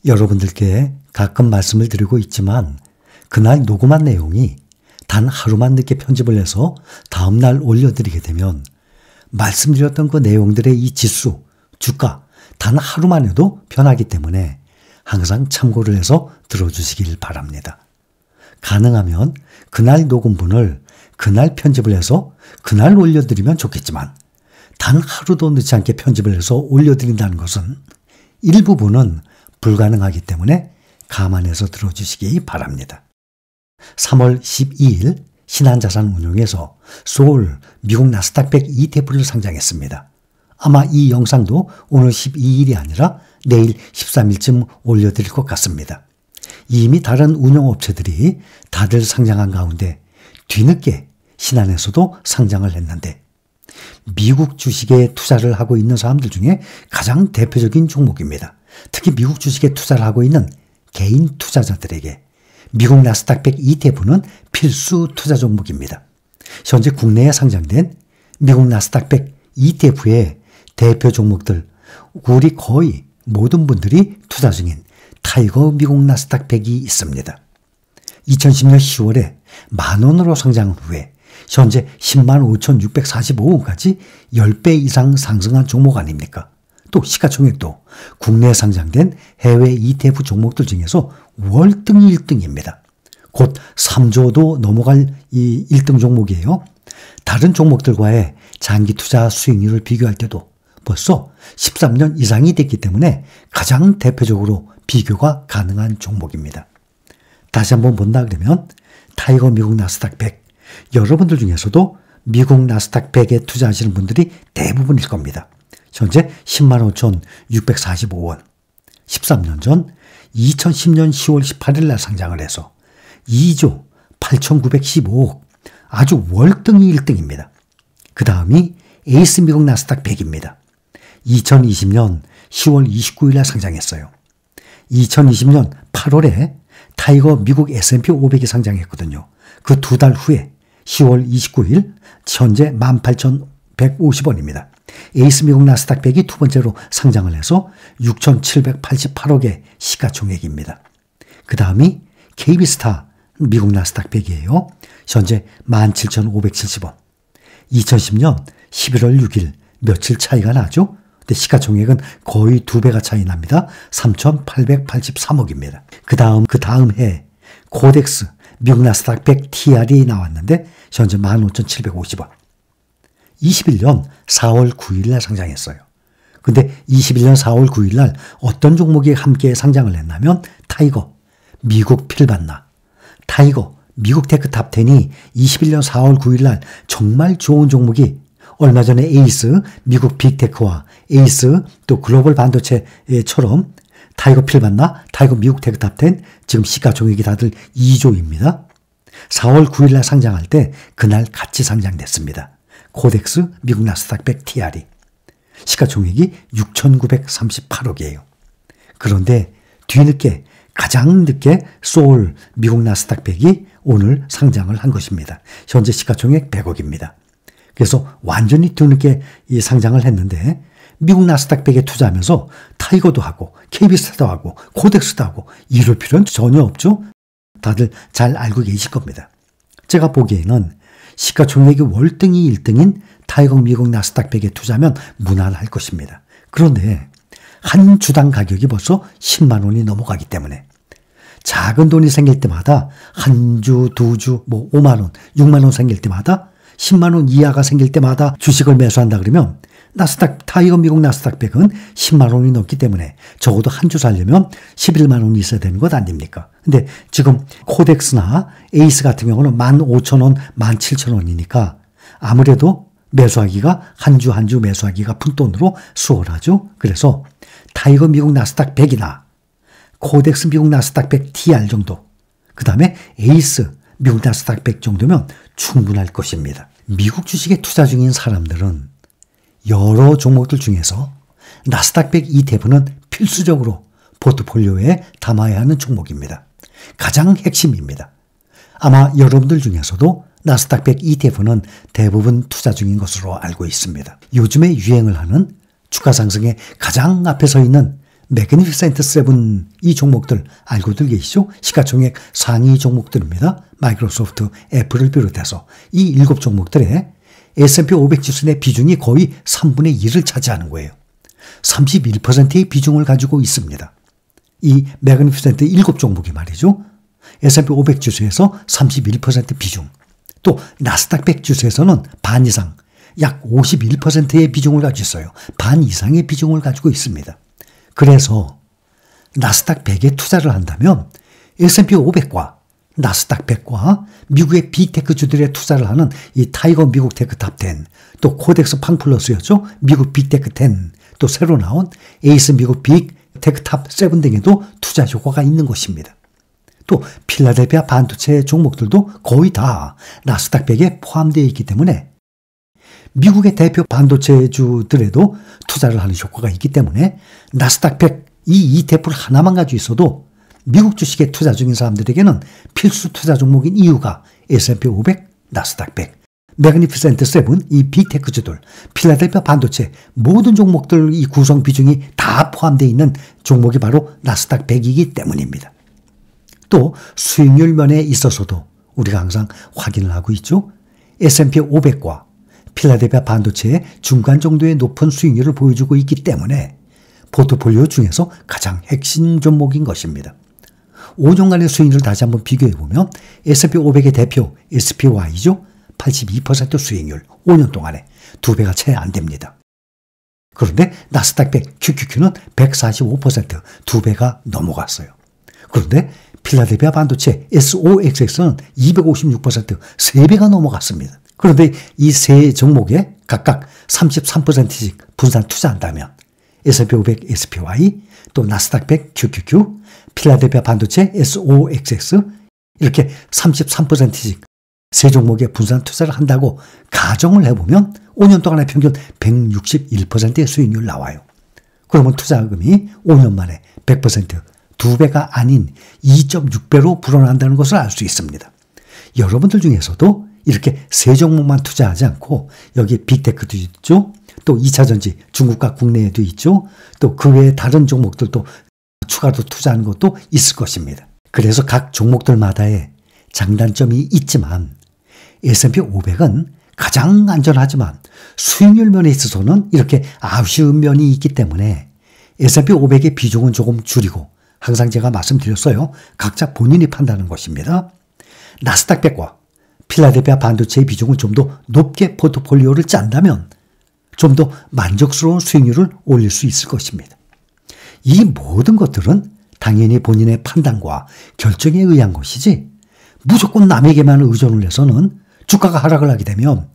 여러분들께 가끔 말씀을 드리고 있지만 그날 녹음한 내용이 단 하루만 늦게 편집을 해서 다음날 올려드리게 되면 말씀드렸던 그 내용들의 이 지수, 주가 단 하루만 해도 변하기 때문에 항상 참고를 해서 들어주시길 바랍니다. 가능하면 그날 녹음분을 그날 편집을 해서 그날 올려드리면 좋겠지만 단 하루도 늦지 않게 편집을 해서 올려드린다는 것은 일부분은 불가능하기 때문에 감안해서 들어주시기 바랍니다. 3월 12일 신한자산운용에서 소울 미국 나스닥 100 ETF를 상장했습니다. 아마 이 영상도 오늘 12일이 아니라 내일 13일쯤 올려드릴 것 같습니다. 이미 다른 운용업체들이 다들 상장한 가운데 뒤늦게 신한에서도 상장을 했는데 미국 주식에 투자를 하고 있는 사람들 중에 가장 대표적인 종목입니다. 특히 미국 주식에 투자를 하고 있는 개인 투자자들에게 미국 나스닥 100 ETF는 필수 투자 종목입니다. 현재 국내에 상장된 미국 나스닥 100 ETF의 대표 종목들, 우리 거의 모든 분들이 투자 중인 타이거 미국 나스닥 100이 있습니다. 2010년 10월에 만원으로 상장 후에 현재 105,645원까지 10배 이상 상승한 종목 아닙니까? 또 시가총액도 국내에 상장된 해외 ETF 종목들 중에서 월등히 1등입니다. 곧 3조도 넘어갈 이 1등 종목이에요. 다른 종목들과의 장기 투자 수익률을 비교할 때도 벌써 13년 이상이 됐기 때문에 가장 대표적으로 비교가 가능한 종목입니다. 다시 한번 본다 그러면 타이거 미국 나스닥 100, 여러분들 중에서도 미국 나스닥 100에 투자하시는 분들이 대부분일 겁니다. 현재 105,645원, 13년 전 2010년 10월 18일 날 상장을 해서 2조 8,915억, 아주 월등히 1등입니다. 그 다음이 에이스 미국 나스닥 100입니다. 2020년 10월 29일 날 상장했어요. 2020년 8월에 타이거 미국 S&P 500이 상장했거든요. 그 두 달 후에 10월 29일 현재 18,150원입니다. 에이스 미국 나스닥 100이 두 번째로 상장을 해서 6,788억의 시가총액입니다. 그 다음이 KB스타 미국 나스닥 100이에요. 현재 17,570원. 2010년 11월 6일 며칠 차이가 나죠? 근데 시가총액은 거의 2배가 차이 납니다. 3,883억입니다. 그 다음 해 코덱스 미국 나스닥 100 TR이 나왔는데 현재 15,750원. 21년 4월 9일 날 상장했어요. 근데 21년 4월 9일 날 어떤 종목이 함께 상장을 했냐면 타이거 미국 필반나, 타이거 미국 테크탑 10이 21년 4월 9일 날 정말 좋은 종목이 얼마 전에 에이스 미국 빅테크와 에이스 또 글로벌 반도체처럼 타이거 필반나, 타이거 미국 테크탑 10 지금 시가총액이 다들 2조입니다. 4월 9일 날 상장할 때 그날 같이 상장됐습니다. 코덱스 미국 나스닥 100 TR이 시가총액이 6,938억이에요. 그런데 뒤늦게 가장 늦게 소울 미국 나스닥 100이 오늘 상장을 한 것입니다. 현재 시가총액 100억입니다. 그래서 완전히 뒤늦게 이 상장을 했는데 미국 나스닥 100에 투자하면서 타이거도 하고 KB스타도 하고 코덱스도 하고 이럴 필요는 전혀 없죠. 다들 잘 알고 계실 겁니다. 제가 보기에는 시가총액이 월등히 1등인 타이거 미국 나스닥 100에 투자하면 무난할 것입니다. 그런데 한 주당 가격이 벌써 10만 원이 넘어가기 때문에 작은 돈이 생길 때마다 한 주, 두 주, 5만 원, 6만 원 생길 때마다 10만 원 이하가 생길 때마다 주식을 매수한다 그러면 타이거 미국 나스닥 100은 10만 원이 넘기 때문에 적어도 한 주 살려면 11만 원이 있어야 되는 것 아닙니까? 근데 지금 코덱스나 에이스 같은 경우는 15,000원, 17,000원이니까 아무래도 매수하기가 한 주 매수하기가 푼돈으로 수월하죠. 그래서 타이거 미국 나스닥 100이나 코덱스 미국 나스닥 100 TR 정도, 그 다음에 에이스 미국 나스닥 100 정도면 충분할 것입니다. 미국 주식에 투자 중인 사람들은 여러 종목들 중에서 나스닥 100 ETF는 필수적으로 포트폴리오에 담아야 하는 종목입니다. 가장 핵심입니다. 아마 여러분들 중에서도 나스닥 100 ETF는 대부분 투자 중인 것으로 알고 있습니다. 요즘에 유행을 하는 주가 상승에 가장 앞에 서 있는 매그니피센트 세븐 이 종목들 알고들 계시죠? 시가총액 상위 종목들입니다. 마이크로소프트, 애플을 비롯해서 이 7종목들의 S&P 500 지수 내 비중이 거의 3분의 1을 차지하는 거예요. 31%의 비중을 가지고 있습니다. 이 매그니피센트 7종목이 말이죠. S&P 500 지수에서 31% 비중, 또 나스닥 100 지수에서는 반 이상, 약 51%의 비중을 가지고 있어요. 반 이상의 비중을 가지고 있습니다. 그래서 나스닥 100에 투자를 한다면 S&P 500과 나스닥 100과 미국의 빅테크주들에 투자를 하는 이 타이거 미국 테크 탑 10, 또 코덱스 팡플러스였죠. 미국 빅테크 10, 또 새로 나온 에이스 미국 빅테크 탑 7 등에도 투자 효과가 있는 것입니다. 또 필라델피아 반도체 종목들도 거의 다 나스닥 100에 포함되어 있기 때문에 미국의 대표 반도체주들에도 투자를 하는 효과가 있기 때문에 나스닥 100 이 ETF를 하나만 가지고 있어도 미국 주식에 투자 중인 사람들에게는 필수 투자 종목인 이유가 S&P 500, 나스닥 100, 매그니피센트 7, 이 빅테크주들, 필라델피아 반도체 모든 종목들 이 구성 비중이 다 포함되어 있는 종목이 바로 나스닥 100이기 때문입니다. 또 수익률 면에 있어서도 우리가 항상 확인을 하고 있죠. S&P 500과 필라델피아 반도체의 중간 정도의 높은 수익률을 보여주고 있기 때문에 포트폴리오 중에서 가장 핵심 종목인 것입니다. 5년간의 수익률을 다시 한번 비교해보면 S&P 500의 대표 SPY죠. 82% 수익률 5년 동안에 2배가 채 안 됩니다. 그런데 나스닥 100 QQQ는 145% 2배가 넘어갔어요. 그런데 필라델피아 반도체 SOXX는 256% 3배가 넘어갔습니다. 그런데 이 세 종목에 각각 33%씩 분산 투자한다면 S&P 500 SPY, 또 나스닥 100 QQQ, 필라델피아 반도체 SOXX 이렇게 33%씩 세 종목에 분산 투자를 한다고 가정을 해보면 5년 동안의 평균 161%의 수익률 나와요. 그러면 투자금이 5년 만에 100%, 2배가 아닌 2.6배로 불어난다는 것을 알 수 있습니다. 여러분들 중에서도 이렇게 세 종목만 투자하지 않고 여기 빅테크도 있죠. 또 2차전지 중국과 국내에도 있죠. 또 그 외에 다른 종목들도 추가로 투자하는 것도 있을 것입니다. 그래서 각 종목들마다의 장단점이 있지만 S&P 500은 가장 안전하지만 수익률 면에 있어서는 이렇게 아쉬운 면이 있기 때문에 S&P 500의 비중은 조금 줄이고 항상 제가 말씀드렸어요. 각자 본인이 판단하는 것입니다. 나스닥 100과 필라델피아 반도체의 비중을 좀 더 높게 포트폴리오를 짠다면 좀 더 만족스러운 수익률을 올릴 수 있을 것입니다. 이 모든 것들은 당연히 본인의 판단과 결정에 의한 것이지 무조건 남에게만 의존을 해서는 주가가 하락을 하게 되면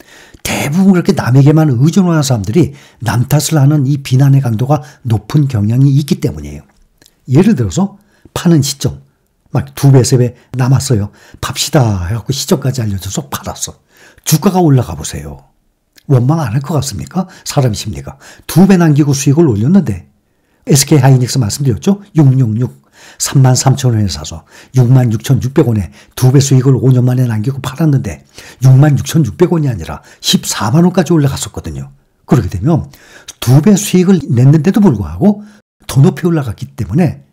대부분 그렇게 남에게만 의존하는 사람들이 남 탓을 하는 이 비난의 강도가 높은 경향이 있기 때문이에요. 예를 들어서 파는 시점 막 2배, 3배 남았어요. 팝시다 해갖고 시점까지 알려줘서 팔았어. 주가가 올라가 보세요. 원망 안 할 것 같습니까? 사람 심리가. 2배 남기고 수익을 올렸는데 SK 하이닉스 말씀드렸죠? 666 33,000원에 사서 66,600원에 2배 수익을 5년 만에 남기고 팔았는데 66,600원이 아니라 14만 원까지 올라갔었거든요. 그렇게 되면 2배 수익을 냈는데도 불구하고 더 높이 올라갔기 때문에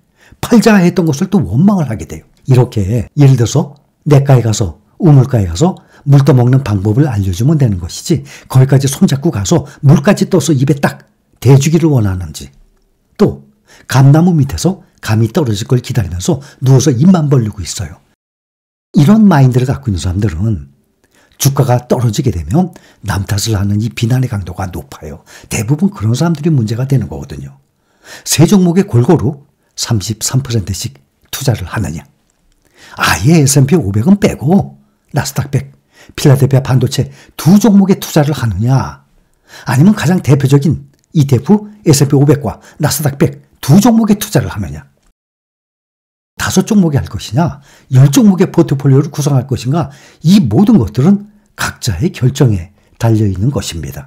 팔자 했던 것을 또 원망을 하게 돼요. 이렇게 예를 들어서 내과에 가서 우물가에 가서 물 떠먹는 방법을 알려주면 되는 것이지 거기까지 손잡고 가서 물까지 떠서 입에 딱 대주기를 원하는지 또 감나무 밑에서 감이 떨어질 걸 기다리면서 누워서 입만 벌리고 있어요. 이런 마인드를 갖고 있는 사람들은 주가가 떨어지게 되면 남 탓을 하는 이 비난의 강도가 높아요. 대부분 그런 사람들이 문제가 되는 거거든요. 세 종목에 골고루 33%씩 투자를 하느냐. 아예 S&P 500은 빼고 나스닥 100, 필라델피아 반도체 두 종목에 투자를 하느냐. 아니면 가장 대표적인 ETF S&P 500과 나스닥 100 두 종목에 투자를 하느냐. 5종목에 할 것이냐, 10종목의 포트폴리오를 구성할 것인가. 이 모든 것들은 각자의 결정에 달려있는 것입니다.